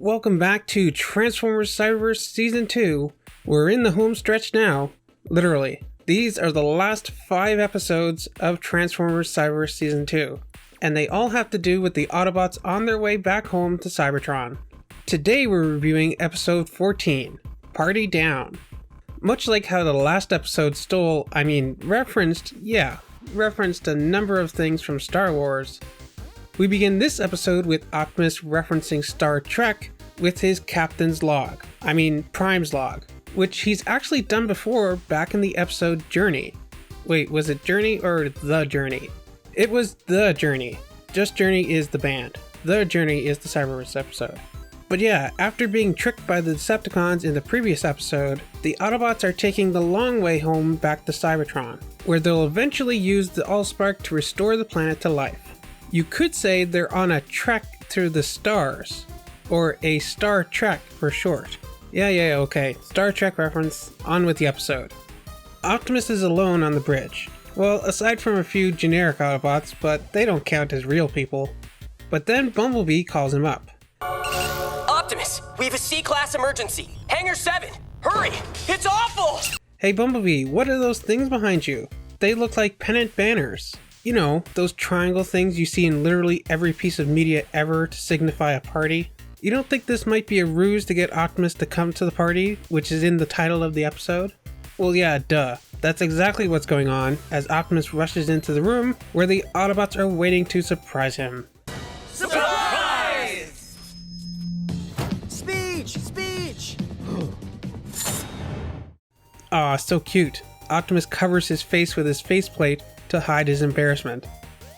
Welcome back to Transformers Cyberverse Season 2. We're in the home stretch now, literally. These are the last 5 episodes of Transformers Cyberverse Season 2, and they all have to do with the Autobots on their way back home to Cybertron. Today we're reviewing episode 14, Party Down. Much like how the last episode referenced a number of things from Star Wars, we begin this episode with Optimus referencing Star Trek with his Captain's log. Prime's log, which he's actually done before back in the episode Journey. Wait, was it Journey or The Journey? It was The Journey. Just Journey is the band. The Journey is the Cyberverse episode. But yeah, after being tricked by the Decepticons in the previous episode, the Autobots are taking the long way home back to Cybertron, where they'll eventually use the Allspark to restore the planet to life. You could say they're on a trek through the stars, or a Star Trek for short. Okay, Star Trek reference, on with the episode. Optimus is alone on the bridge. Well, aside from a few generic Autobots, but they don't count as real people. But then Bumblebee calls him up. Optimus, we have a C-class emergency. Hangar 7, hurry! It's awful! Hey Bumblebee, what are those things behind you? They look like pennant banners. You know, those triangle things you see in literally every piece of media ever to signify a party. You don't think this might be a ruse to get Optimus to come to the party, which is in the title of the episode? Well yeah, duh. That's exactly what's going on as Optimus rushes into the room where the Autobots are waiting to surprise him. Surprise! Speech! Aw, so cute. Optimus covers his face with his faceplate to hide his embarrassment.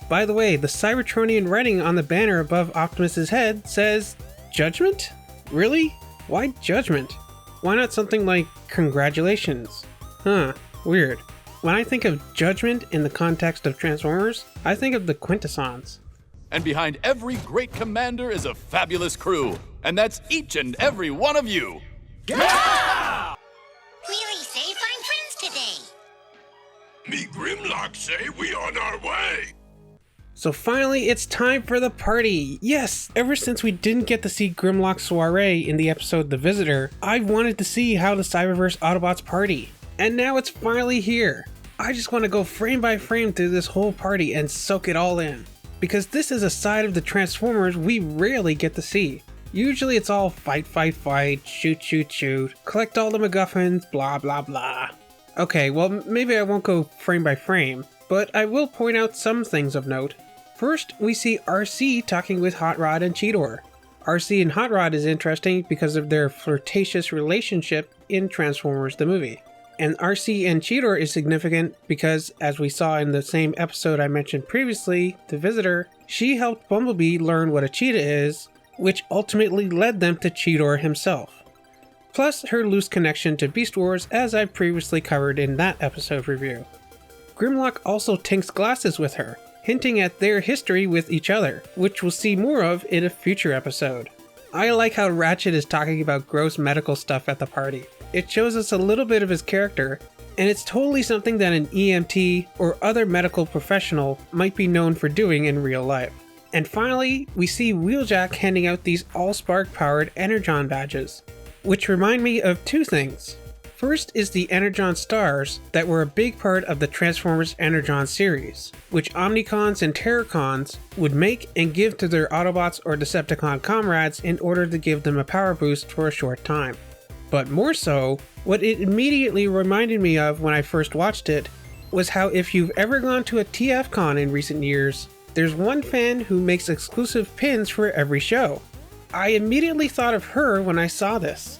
By the way, the Cybertronian writing on the banner above Optimus's head says, Judgment? Really? Why Judgment? Why not something like Congratulations? Weird. When I think of Judgment in the context of Transformers, I think of the quintessence. And behind every great commander is a fabulous crew, and that's each and every one of you. Yeah! Really say find friends today. Me Grimlock say we on our way. So finally, it's time for the party! Yes! Ever since we didn't get to see Grimlock's soiree in the episode The Visitor, I've wanted to see how the Cyberverse Autobots party. And now it's finally here! I just want to go frame by frame through this whole party and soak it all in. Because this is a side of the Transformers we rarely get to see. Usually it's all fight, shoot, collect all the MacGuffins, blah blah blah. Okay, well maybe I won't go frame by frame, but I will point out some things of note. First, we see RC talking with Hot Rod and Cheetor. RC and Hot Rod is interesting because of their flirtatious relationship in Transformers the movie. And RC and Cheetor is significant because, as we saw in the same episode I mentioned previously, The Visitor, she helped Bumblebee learn what a cheetah is, which ultimately led them to Cheetor himself. Plus her loose connection to Beast Wars, as I previously covered in that episode review. Grimlock also tinks glasses with her, hinting at their history with each other, which we'll see more of in a future episode. I like how Ratchet is talking about gross medical stuff at the party. It shows us a little bit of his character, and it's totally something that an EMT or other medical professional might be known for doing in real life. And finally, we see Wheeljack handing out these Allspark powered Energon badges, which remind me of two things. First is the Energon stars that were a big part of the Transformers Energon series, which Omnicons and Terrorcons would make and give to their Autobots or Decepticon comrades in order to give them a power boost for a short time. But more so, what it immediately reminded me of when I first watched it was how if you've ever gone to a TFCon in recent years, there's one fan who makes exclusive pins for every show. I immediately thought of her when I saw this.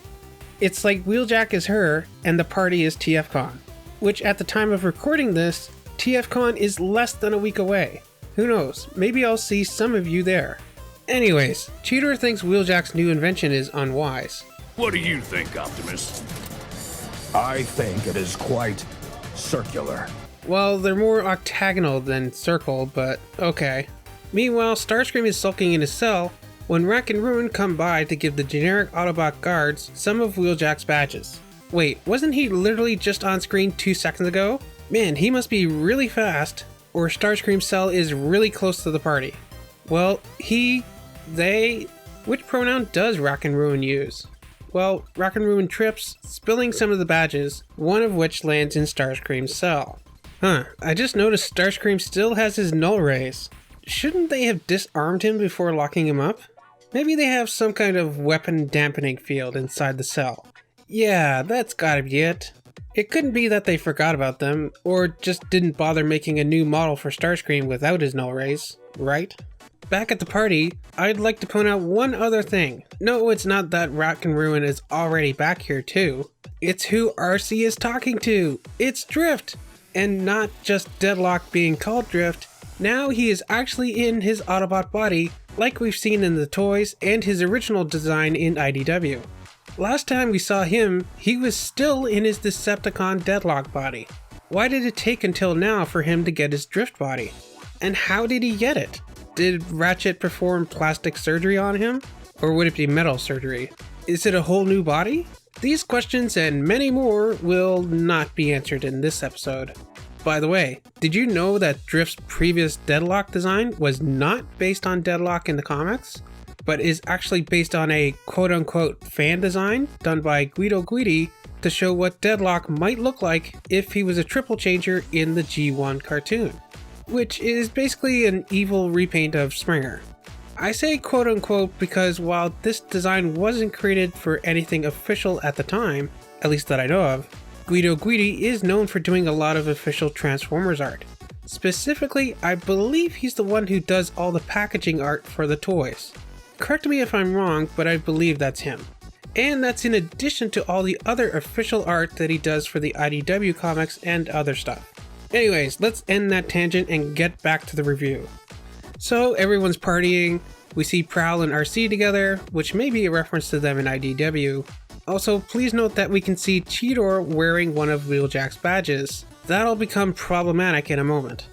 It's like Wheeljack is her, and the party is TFCon. Which at the time of recording this, TFCon is less than a week away. Who knows, maybe I'll see some of you there. Anyways, Cheetor thinks Wheeljack's new invention is unwise. What do you think, Optimus? I think it is quite circular. Well, they're more octagonal than circle, but okay. Meanwhile, Starscream is sulking in his cell when Wreck and Ruin come by to give the generic Autobot guards some of Wheeljack's badges. Wait, wasn't he literally just on screen 2 seconds ago? Man, he must be really fast, or Starscream's cell is really close to the party. Well, they Which pronoun does Rack and Ruin use? Well, Rack and Ruin trips, spilling some of the badges, one of which lands in Starscream's cell. I just noticed Starscream still has his null rays. Shouldn't they have disarmed him before locking him up? Maybe they have some kind of weapon dampening field inside the cell. Yeah, that's gotta be it. It couldn't be that they forgot about them, or just didn't bother making a new model for Starscream without his null rays, right? Back at the party, I'd like to point out one other thing. No, it's not that Rack and Ruin is already back here too. It's who RC is talking to. It's Drift! And not just Deadlock being called Drift, now he is actually in his Autobot body, like we've seen in the toys and his original design in IDW. Last time we saw him, he was still in his Decepticon Deadlock body. Why did it take until now for him to get his Drift body? And how did he get it? Did Ratchet perform plastic surgery on him? Or would it be metal surgery? Is it a whole new body? These questions and many more will not be answered in this episode. By the way, did you know that Drift's previous Deadlock design was not based on Deadlock in the comics, but is actually based on a quote-unquote fan design done by Guido Guidi to show what Deadlock might look like if he was a triple changer in the G1 cartoon, which is basically an evil repaint of Springer. I say quote-unquote because while this design wasn't created for anything official at the time, at least that I know of, Guido Guidi is known for doing a lot of official Transformers art. Specifically, I believe he's the one who does all the packaging art for the toys. Correct me if I'm wrong, but I believe that's him. And that's in addition to all the other official art that he does for the IDW comics and other stuff. Anyways, let's end that tangent and get back to the review. So everyone's partying, we see Prowl and RC together, which may be a reference to them in IDW. Also, please note that we can see Cheetor wearing one of Wheeljack's badges. That'll become problematic in a moment.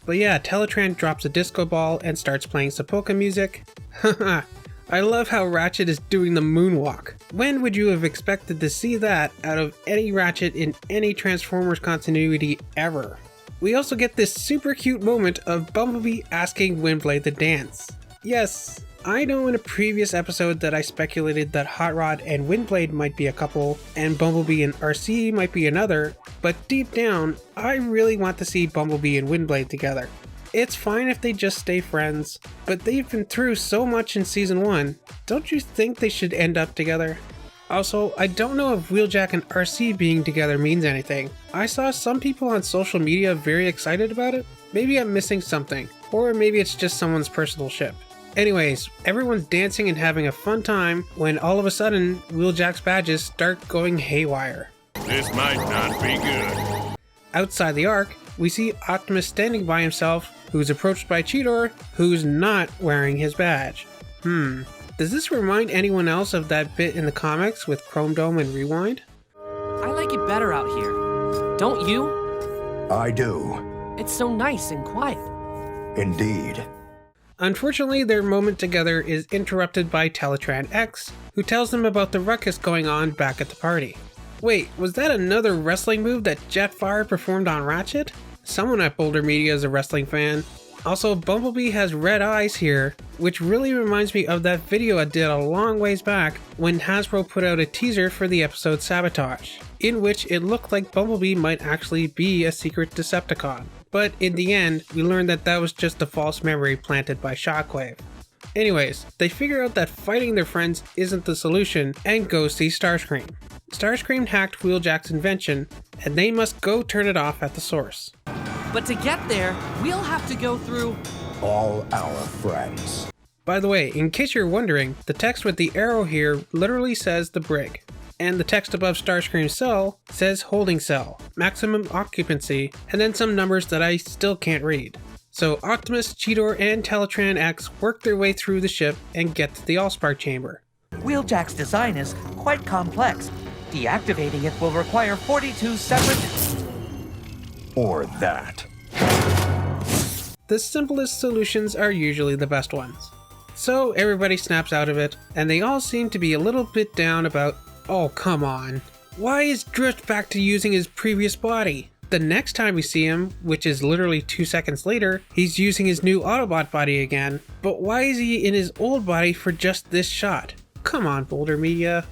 But yeah, Teletran drops a disco ball and starts playing some polka music. Haha, I love how Ratchet is doing the moonwalk. When would you have expected to see that out of any Ratchet in any Transformers continuity ever? We also get this super cute moment of Bumblebee asking Windblade to dance. Yes, I know in a previous episode that I speculated that Hot Rod and Windblade might be a couple, and Bumblebee and RC might be another, but deep down, I really want to see Bumblebee and Windblade together. It's fine if they just stay friends, but they've been through so much in Season 1, don't you think they should end up together? Also, I don't know if Wheeljack and RC being together means anything. I saw some people on social media very excited about it. Maybe I'm missing something, or maybe it's just someone's personal ship. Anyways, everyone's dancing and having a fun time when all of a sudden, Wheeljack's badges start going haywire. This might not be good. Outside the Ark, we see Optimus standing by himself, who's approached by Cheetor, who's not wearing his badge. Does this remind anyone else of that bit in the comics with Chrome Dome and Rewind? I like it better out here. Don't you? I do. It's so nice and quiet. Indeed. Unfortunately, their moment together is interrupted by Teletran X, who tells them about the ruckus going on back at the party. Wait, was that another wrestling move that Jetfire performed on Ratchet? Someone at Boulder Media is a wrestling fan. Also, Bumblebee Has Red Eyes here, which really reminds me of that video I did a long ways back when Hasbro put out a teaser for the episode Sabotage, in which it looked like Bumblebee might actually be a secret Decepticon. But in the end, we learned that that was just a false memory planted by Shockwave. Anyways, they figure out that fighting their friends isn't the solution and go see Starscream. Starscream hacked Wheeljack's invention, and they must go turn it off at the source. But to get there, we'll have to go through All our friends. By the way, in case you're wondering, the text with the arrow here literally says the brig, and the text above Starscream's cell says holding cell, maximum occupancy, and then some numbers that I still can't read. So Optimus, Cheetor, and Teletran X work their way through the ship and get to the Allspark chamber. Wheeljack's design is quite complex. Deactivating it will require 42 separate... Or that. The simplest solutions are usually the best ones. So everybody snaps out of it, and they all seem to be a little bit down about, oh come on, why is Drift back to using his previous body? the next time we see him, which is literally 2 seconds later, he's using his new Autobot body again. But why is he in his old body for just this shot? Come on, Boulder Media.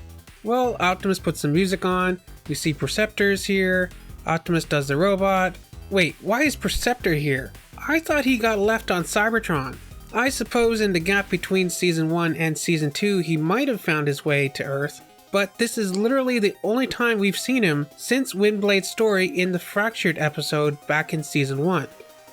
Well, Optimus puts some music on, we see Preceptor's here, Optimus does the robot. Wait, why is Preceptor here? I thought he got left on Cybertron. I suppose in the gap between Season 1 and Season 2 he might have found his way to Earth, but this is literally the only time we've seen him since Windblade's story in the Fractured episode back in Season 1.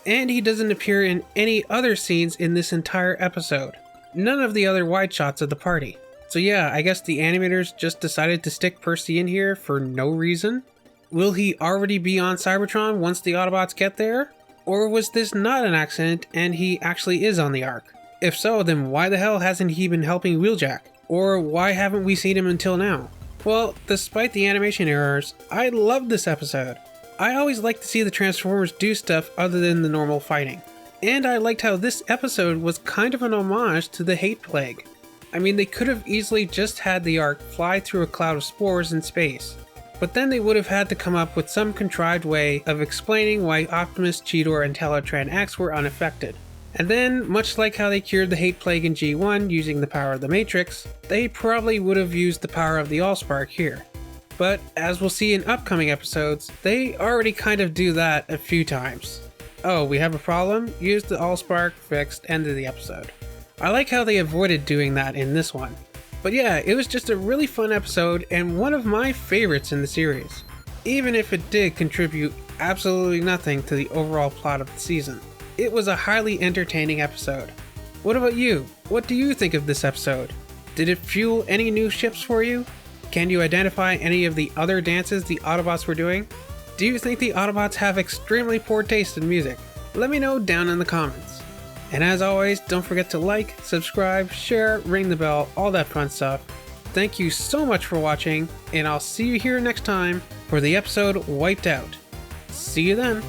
And he doesn't appear in any other scenes in this entire episode. None of the other wide shots of the party. So yeah, I guess the animators just decided to stick Percy in here for no reason? Will he already be on Cybertron once the Autobots get there? Or was this not an accident and he actually is on the Ark? If so, then why the hell hasn't he been helping Wheeljack? Or why haven't we seen him until now? Well, despite the animation errors, I loved this episode. I always like to see the Transformers do stuff other than the normal fighting. And I liked how this episode was kind of an homage to the Hate Plague. I mean, they could have easily just had the Ark fly through a cloud of spores in space. But then they would have had to come up with some contrived way of explaining why Optimus, Cheetor, and Teletran X were unaffected. And then, much like how they cured the Hate Plague in G1 using the power of the Matrix, they probably would have used the power of the Allspark here. But as we'll see in upcoming episodes, they already kind of do that a few times. Oh, we have a problem? Use the Allspark, fixed, end of the episode. I like how they avoided doing that in this one. But yeah, it was just a really fun episode and one of my favorites in the series. Even if it did contribute absolutely nothing to the overall plot of the season. It was a highly entertaining episode. What about you? What do you think of this episode? Did it fuel any new ships for you? Can you identify any of the other dances the Autobots were doing? Do you think the Autobots have extremely poor taste in music? Let me know down in the comments. And as always, don't forget to like, subscribe, share, ring the bell, all that fun stuff. Thank you so much for watching, and I'll see you here next time for the episode Wiped Out. See you then!